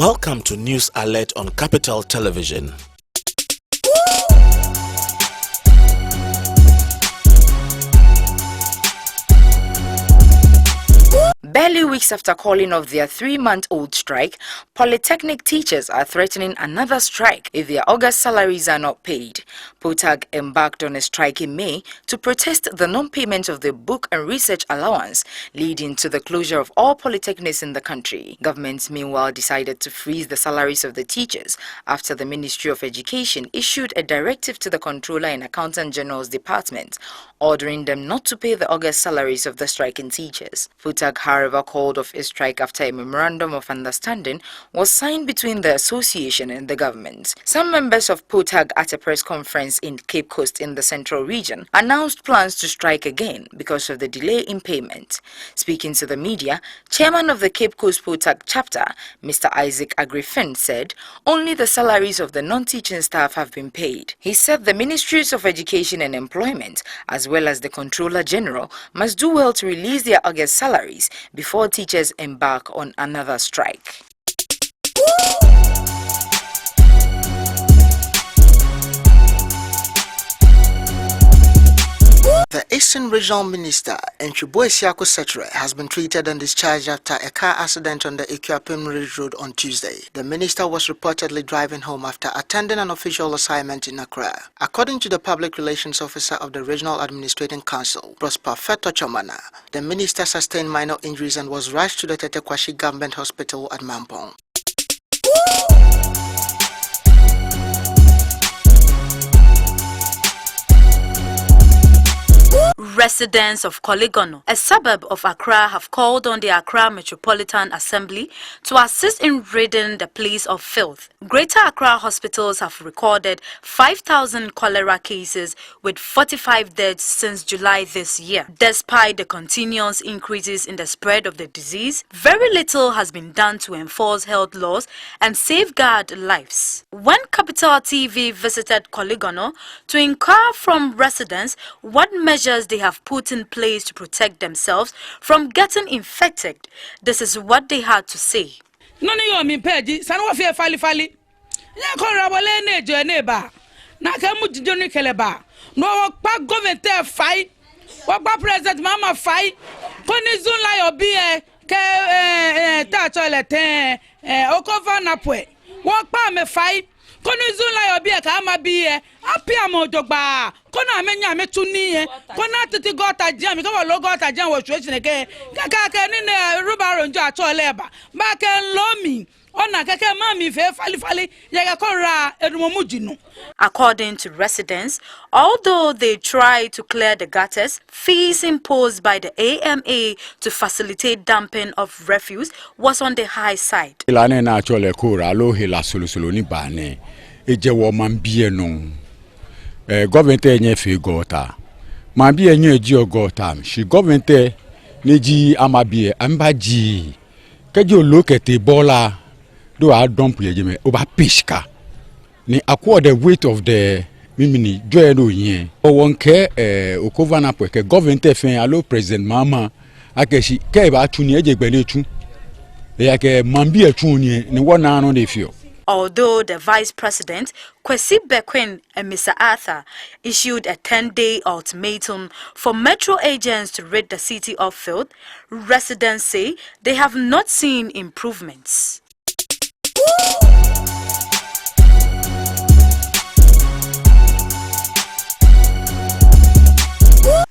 Welcome to News Alert on Capital Television. Barely weeks after calling off their 3-month-old strike, polytechnic teachers are threatening another strike if their August salaries are not paid. POTAG embarked on a strike in May to protest the non-payment of the book and research allowance, leading to the closure of all polytechnics in the country. Government, meanwhile, decided to freeze the salaries of the teachers after the Ministry of Education issued a directive to the Controller and Accountant General's Department, ordering them not to pay the August salaries of the striking teachers. POTAG, however, called off a strike after a memorandum of understanding was signed between the association and the government. Some members of POTAG at a press conference in Cape Coast in the Central Region announced plans to strike again because of the delay in payment. Speaking to the media, Chairman of the Cape Coast POTAG chapter, Mr. Isaac Agrifin, said only the salaries of the non-teaching staff have been paid. He said the Ministries of Education and Employment, as well as the Controller General, must do well to release their August salaries before teachers embark on another strike. The Eastern Regional Minister, Enchibo Esiako Setre, has been treated and discharged after a car accident on the Ikuapem Ridge Road on Tuesday. The minister was reportedly driving home after attending an official assignment in Accra. According to the Public Relations Officer of the Regional Administrating Council, Prosper Feto Chomana, the minister sustained minor injuries and was rushed to the Tetekwashi Government Hospital at Mampong. Residents of Koligono, a suburb of Accra, have called on the Accra Metropolitan Assembly to assist in ridding the place of filth. Greater Accra hospitals have recorded 5,000 cholera cases with 45 deaths since July this year. Despite the continuous increases in the spread of the disease, very little has been done to enforce health laws and safeguard lives. When Capital TV visited Koligono to inquire from residents what measures they have put in place to protect themselves from getting infected, this is what they had to say. No yo mi peji sanu wa fe fali ya ko rabole ne jo ne ba na ke mu jijo ni kele ba no pa government fai wa pa president mama fai ko ni zun la yo bi e ke ta toilet okova na pwe wa pa me fai ko ni zun la yo bi e ka ma bi e api amodogba kona amenya metuni kona titi gota jam mi ko lo gota jam wo chwe chineke kaka ni ne rubaro njo atoleba ba ke lomi ona keke mami fe fali yega kora edumomujinu. According to residents, although they try to clear the gutters, fees imposed by the AMA to facilitate dumping of refuse was on the high side. Ilane na chole kura lo hila sulu ni bane eje wo mambie no government enye fi gota mambie enye eji ogota shi government neji amabie ambaji keji olokete bola do a dump yejeme oba pishka ni accord the weight of the mimini joy no yen o wonke okova na ke government fin alo president mama akeshi ke ba tuni ejegbe letu ya ke mambie tuni ni wona no dey feel. Although the Vice President, Kwesi Bekwin and Mr. Arthur, issued a 10-day ultimatum for metro agents to rid the city of filth, residents say they have not seen improvements.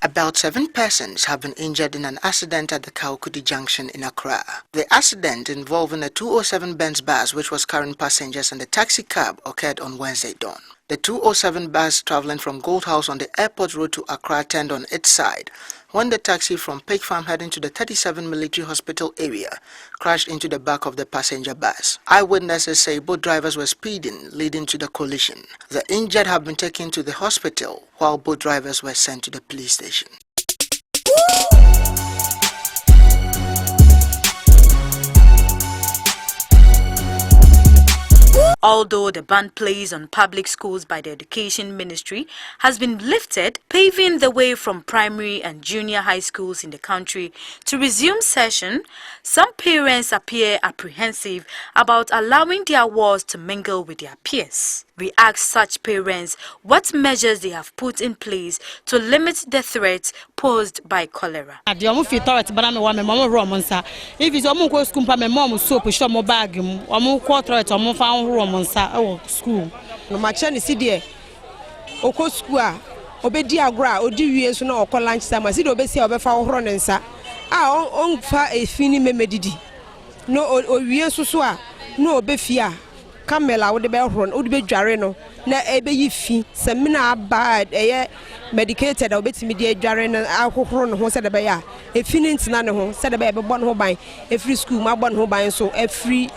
About 7 persons have been injured in an accident at the Kaukudi Junction in Accra. The accident involving a 207 Benz bus which was carrying passengers and a taxi cab occurred on Wednesday dawn. The 207 bus traveling from Gold House on the airport road to Accra turned on its side when the taxi from Pig Farm heading to the 37 Military Hospital area crashed into the back of the passenger bus. Eyewitnesses say both drivers were speeding, leading to the collision. The injured have been taken to the hospital while both drivers were sent to the police station. Although the ban placed on public schools by the Education Ministry has been lifted, paving the way from primary and junior high schools in the country to resume session, some parents appear apprehensive about allowing their wards to mingle with their peers. We ask such parents what measures they have put in place to limit the threat posed by cholera. If it's a school, my mom soap, show my bag, quarter, school. No matter any city, Oko school, Obedi Agra, Odi years no or lunch time, I see Obesi over for Ronensa. On far a fini medidi. No, or years so, no befia. Camela would be run, would be jareno. Na ebe fi semina bad medicated or bit media jareno alcohol who said about ya. A finance none home said about one who buy a free school, my one who buy so a free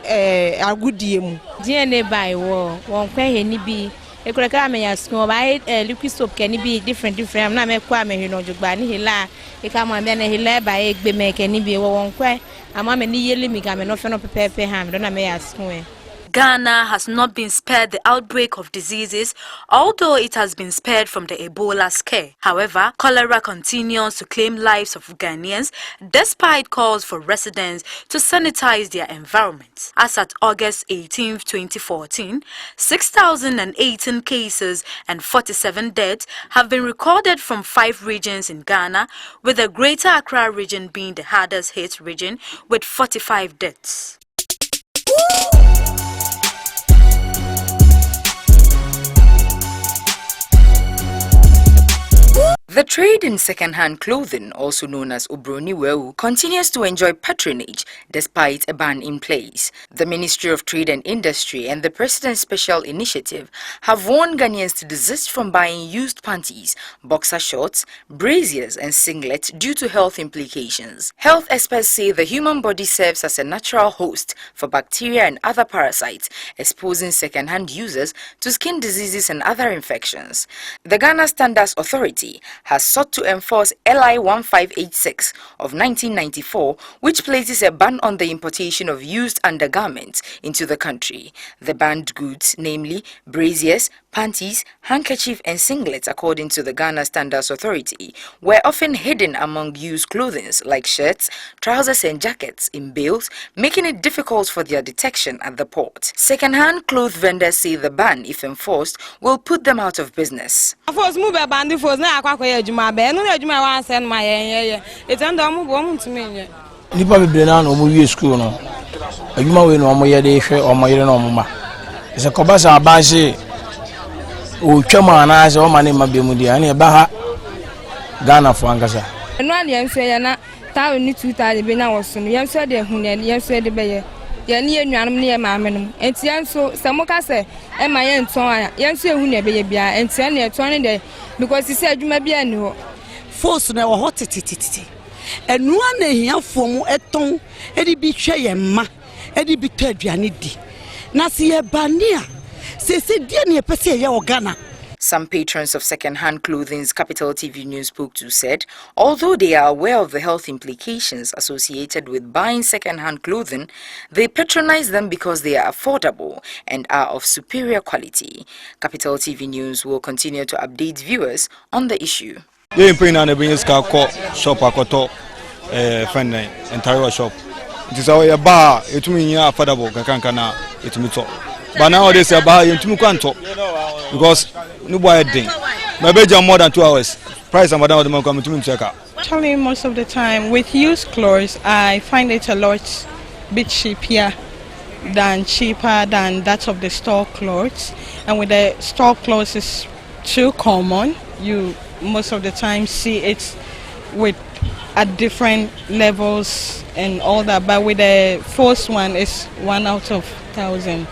a good diem. DNA by war, won't pay any be. A crackamia school by liquid soap can be different. I'm not a quame, you know, Jubani, he la. He come on then he lay by egg be make any be won't quay. I'm a nearly me, I'm an often of paper ham, don't I may ask me. Ghana has not been spared the outbreak of diseases, although it has been spared from the Ebola scare. However, cholera continues to claim lives of Ghanaians despite calls for residents to sanitize their environments. As at August 18, 2014, 6,018 cases and 47 deaths have been recorded from 5 regions in Ghana, with the Greater Accra region being the hardest hit region with 45 deaths. The trade in second-hand clothing, also known as Obroni Wewu, continues to enjoy patronage despite a ban in place. The Ministry of Trade and Industry and the President's Special Initiative have warned Ghanaians to desist from buying used panties, boxer shorts, braziers and singlets due to health implications. Health experts say the human body serves as a natural host for bacteria and other parasites, exposing second-hand users to skin diseases and other infections. The Ghana Standards Authority has sought to enforce LI 1586 of 1994, which places a ban on the importation of used undergarments into the country. The banned goods, namely braziers, panties, handkerchief and singlets, according to the Ghana Standards Authority, were often hidden among used clothing like shirts, trousers and jackets in bales, making it difficult for their detection at the port. Second-hand clothes vendors say the ban, if enforced, will put them out of business. Nipa bebree na omo wie school no adwuma we no omo ye de hwe omo yere no omo ma se kobasa abanse o twama na se o ma ne mabemu dia na e ba ha Ghana fo angasa eno ane yemso ye na tawo ni 2000 be na woso no yemso de hu ne yemso de be ye ye ne enuanom ne ye maame no enti yemso se mo ka se e ma ye nton aya yemso ehu ne be ye bia enti na eton ne de because se adwuma bia ni ho force na wo hotitititi enua na hiafo mu eton edi bi hwe ye ma edi bi to aduane di na se ye bania se die na ye pese ye Ghana. Some patrons of second-hand clothing's Capital TV News spoke to said, although they are aware of the health implications associated with buying second-hand clothing, they patronize them because they are affordable and are of superior quality. Capital TV News will continue to update viewers on the issue. They bring on the business car shop akoto friend entire shop. It is our bar, it means affordable kankana it means. But nowadays a bar you kwanto because no boy thing. My bedroom more than 2 hours. Price and madam the come to check out. Actually, most of the time with used clothes, I find it a lot bit cheaper than that of the store clothes. And with the store clothes is too common. You most of the time see it with at different levels and all that, but with the first one is 1 out of 1,000.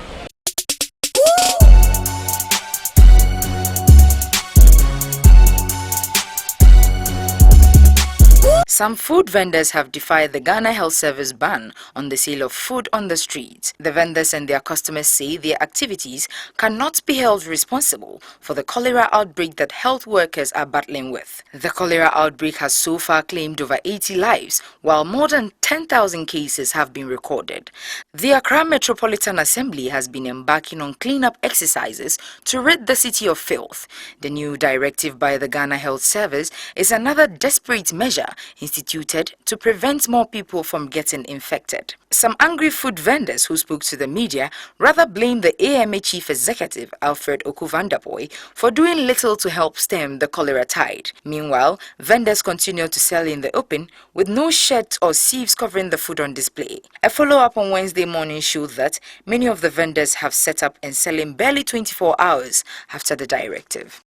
Some food vendors have defied the Ghana Health Service ban on the sale of food on the streets. The vendors and their customers say their activities cannot be held responsible for the cholera outbreak that health workers are battling with. The cholera outbreak has so far claimed over 80 lives, while more than 10,000 cases have been recorded. The Accra Metropolitan Assembly has been embarking on cleanup exercises to rid the city of filth. The new directive by the Ghana Health Service is another desperate measure instituted to prevent more people from getting infected. Some angry food vendors who spoke to the media rather blamed the AMA Chief Executive Alfred Okuvandaboy for doing little to help stem the cholera tide. Meanwhile, vendors continue to sell in the open with no shirts or sieves covering the food on display. A follow-up on Wednesday morning showed that many of the vendors have set up and selling barely 24 hours after the directive.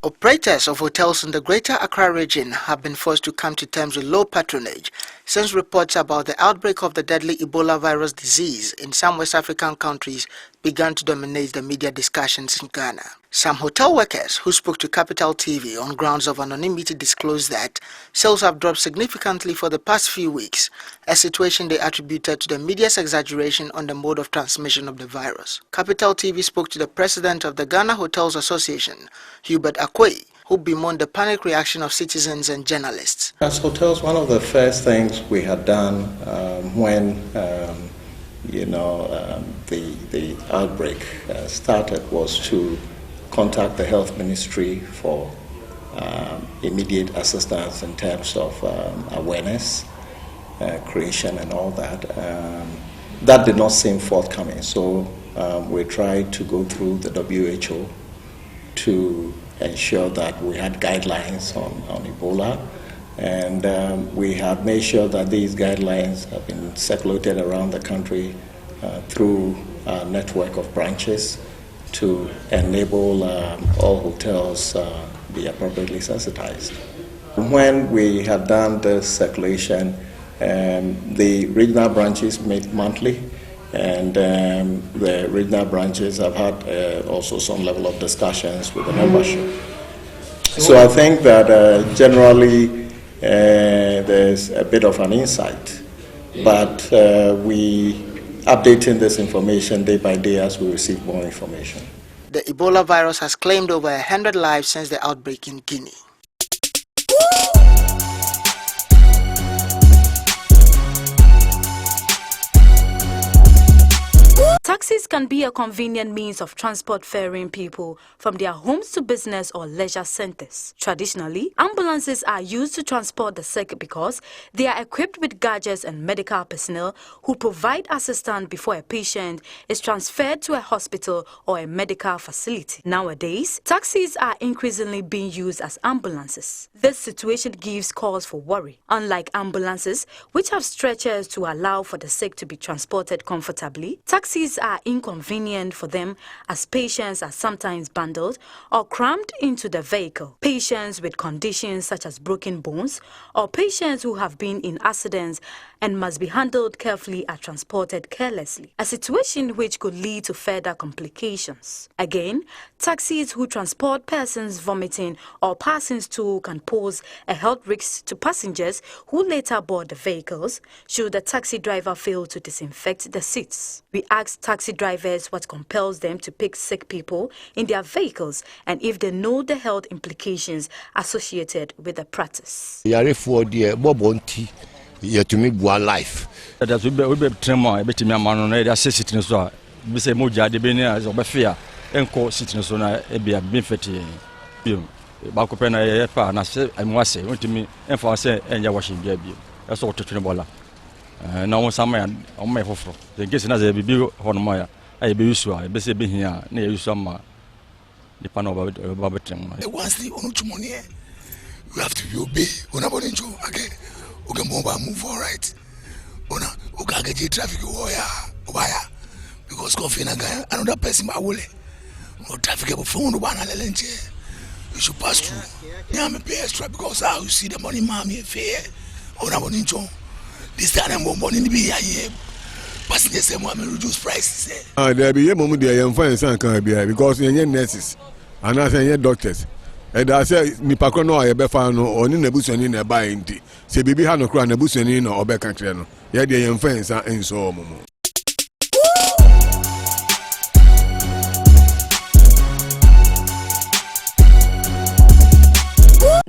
Operators of hotels in the Greater Accra region have been forced to come to terms with low patronage since reports about the outbreak of the deadly Ebola virus disease in some West African countries began to dominate the media discussions in Ghana. Some hotel workers who spoke to Capital TV on grounds of anonymity disclosed that sales have dropped significantly for the past few weeks, a situation they attributed to the media's exaggeration on the mode of transmission of the virus. Capital TV spoke to the president of the Ghana Hotels Association, Hubert Akwei, who bemoaned the panic reaction of citizens and journalists. As hotels, one of the first things we had done when the outbreak started was to contact the health ministry for immediate assistance in terms of awareness creation and all that. That did not seem forthcoming, so we tried to go through the WHO to ensure that we had guidelines on Ebola, and we have made sure that these guidelines have been circulated around the country through a network of branches to enable all hotels be appropriately sensitized. When we had done the circulation, the regional branches meet monthly, and the regional branches have had also some level of discussions with the membership. So I think that generally there's a bit of an insight, but we updating this information day by day as we receive more information. The Ebola virus has claimed over 100 lives since the outbreak in Guinea. Taxis can be a convenient means of transport ferrying people from their homes to business or leisure centers. Traditionally, ambulances are used to transport the sick because they are equipped with gadgets and medical personnel who provide assistance before a patient is transferred to a hospital or a medical facility. Nowadays, taxis are increasingly being used as ambulances. This situation gives cause for worry. Unlike ambulances, which have stretchers to allow for the sick to be transported comfortably, taxis are inconvenient for them as patients are sometimes bundled or crammed into the vehicle. Patients with conditions such as broken bones or patients who have been in accidents and must be handled carefully are transported carelessly, a situation which could lead to further complications. Again, taxis who transport persons vomiting or passing stool can pose a health risk to passengers who later board the vehicles should the taxi driver fail to disinfect the seats. We asked taxi drivers what compels them to pick sick people in their vehicles and if they know the health implications associated with the practice. To me, one life. That's we be tremor. Bet me amano na dey sitting so. Be say moja de be ni as obefia. Enko sitting so na e bia be fete. Bio. Ba ko pe na ye pa na se amwase. Ontimi enfa se enja washing bia bio. E so totwe bola. Na won sama ya o me foforo. The case na ze bibi hono ma ya. Aye be yusu a be se be hia na ye yusu ama. The panel ba betrem. Once the onuchumoni you have to obey. Ona boninjo again. Okay, move all right. Okay, get traffic wire because coffee na guy another person ba wole. No traffic go phone no bana lelenche. You should pass through. Yeah, me pay extra because how you see the money mommy fair. Ona bonincho. This time I'm money be here. passengers say mo reduce prices. There be mom dey am fine san kan be because yenye nurses and as yenye doctors. And I say nipa ko no be fa no oni na busoni na ba enti. Se bibi ha no kra na busoni no obe kan kire no. Ye dey yem fine san enso mo.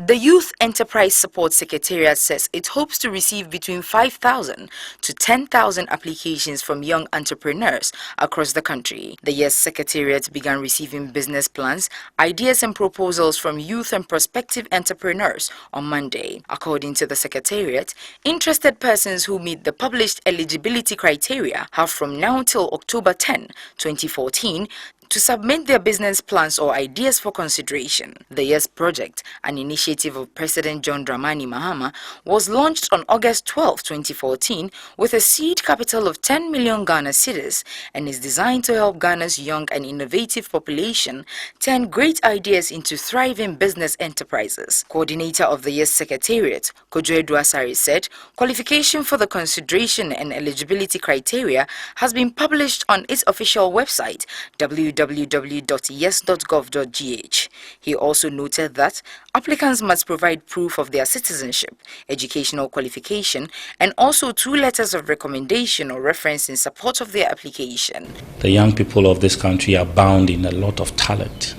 The Youth Enterprise Support Secretariat says it hopes to receive between 5,000 to 10,000 applications from young entrepreneurs across the country. The YES Secretariat began receiving business plans, ideas and proposals from youth and prospective entrepreneurs on Monday. According to the Secretariat, interested persons who meet the published eligibility criteria have from now till October 10, 2014, to submit their business plans or ideas for consideration. The YES project, an initiative of President John Dramani Mahama, was launched on August 12, 2014 with a seed capital of 10 million Ghana cedis and is designed to help Ghana's young and innovative population turn great ideas into thriving business enterprises. Coordinator of the YES Secretariat, Kojo Eduasari, said qualification for the consideration and eligibility criteria has been published on its official website, www.yes.gov.gh. He also noted that applicants must provide proof of their citizenship, educational qualification, and also 2 letters of recommendation or reference in support of their application. The young people of this country are bound in a lot of talent.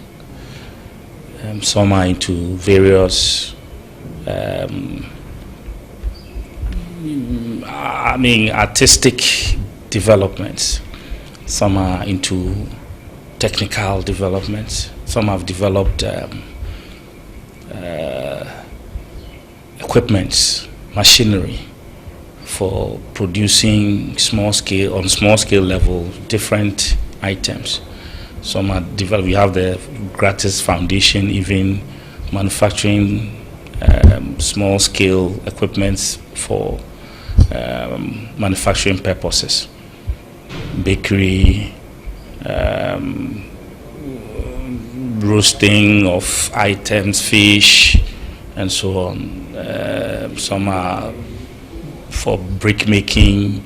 Some are into various artistic developments. Some are into technical developments. Some have developed equipments, machinery for producing small scale level different items. Some are developed. We have the Gratis Foundation, even manufacturing small scale equipments for manufacturing purposes, bakery, roasting of items, fish, and so on. Some are for brick making,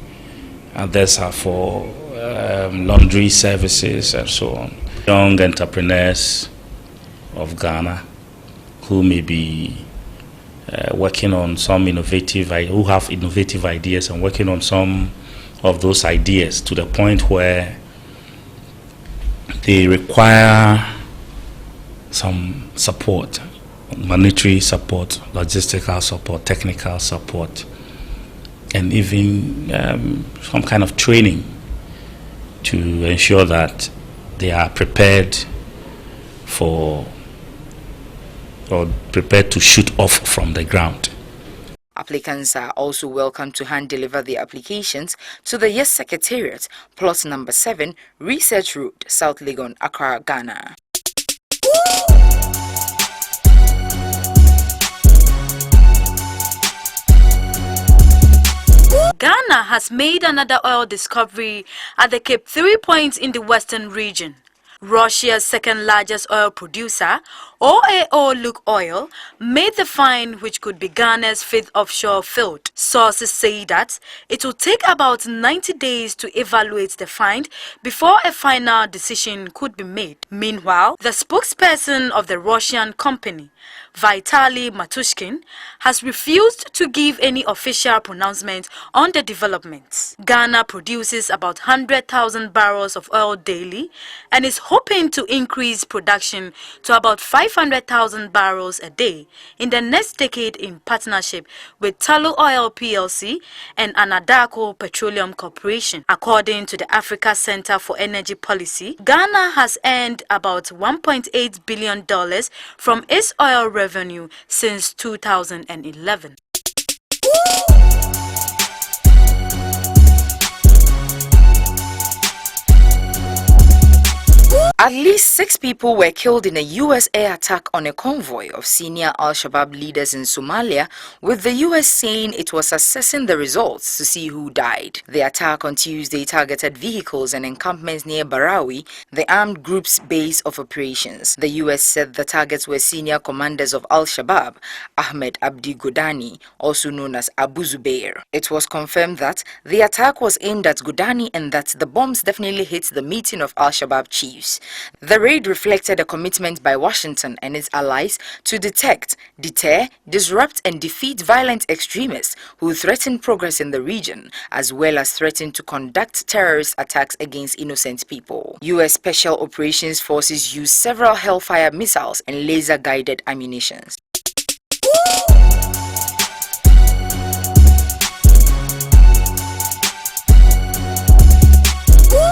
others are for laundry services, and so on. Young entrepreneurs of Ghana who may be working on some who have innovative ideas and working on some of those ideas to the point where they require some support, monetary support, logistical support, technical support, and even some kind of training to ensure that they are prepared to shoot off from the ground. Applicants are also welcome to hand-deliver their applications to the YES Secretariat, plot number 7, Research Road, South Legon, Accra, Ghana. Ghana has made another oil discovery at the Cape 3 Points in the western region. Russia's second largest oil producer, OAO Lukoil, made the find, which could be Ghana's 5th offshore field. Sources say that it will take about 90 days to evaluate the find before a final decision could be made. Meanwhile, the spokesperson of the Russian company, Vitaly Matushkin, has refused to give any official pronouncement on the developments. Ghana produces about 100,000 barrels of oil daily and is hoping to increase production to about 500,000 barrels a day in the next decade in partnership with Tullow Oil PLC and Anadarko Petroleum Corporation. According to the Africa Center for Energy Policy, Ghana has earned about $1.8 billion from its oil revenue since 2011. At least 6 people were killed in a U.S. air attack on a convoy of senior al-Shabaab leaders in Somalia, with the U.S. saying it was assessing the results to see who died. The attack on Tuesday targeted vehicles and encampments near Barawi, the armed group's base of operations. The U.S. said the targets were senior commanders of al-Shabaab, Ahmed Abdi Godani, also known as Abu Zubair. It was confirmed that the attack was aimed at Godani and that the bombs definitely hit the meeting of al-Shabaab chiefs. The raid reflected a commitment by Washington and its allies to detect, deter, disrupt and defeat violent extremists who threaten progress in the region, as well as threaten to conduct terrorist attacks against innocent people. U.S. Special Operations Forces used several Hellfire missiles and laser-guided ammunition.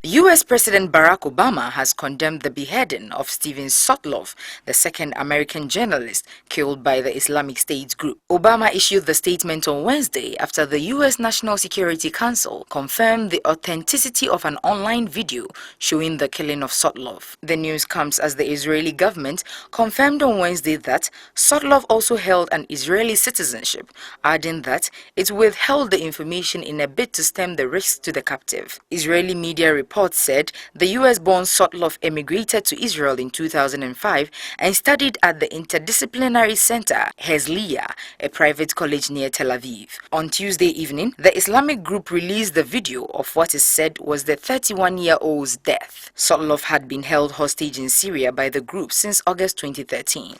U.S. President Barack Obama has condemned the beheading of Steven Sotloff, the second American journalist killed by the Islamic State group. Obama issued the statement on Wednesday after the U.S. National Security Council confirmed the authenticity of an online video showing the killing of Sotloff. The news comes as the Israeli government confirmed on Wednesday that Sotloff also held an Israeli citizenship, adding that it withheld the information in a bid to stem the risks to the captive. Israeli media reports said the US-born Sotloff emigrated to Israel in 2005 and studied at the Interdisciplinary Center Herzliya, a private college near Tel Aviv. On Tuesday evening, the Islamic group released the video of what is said was the 31-year-old's death. Sotloff had been held hostage in Syria by the group since August 2013.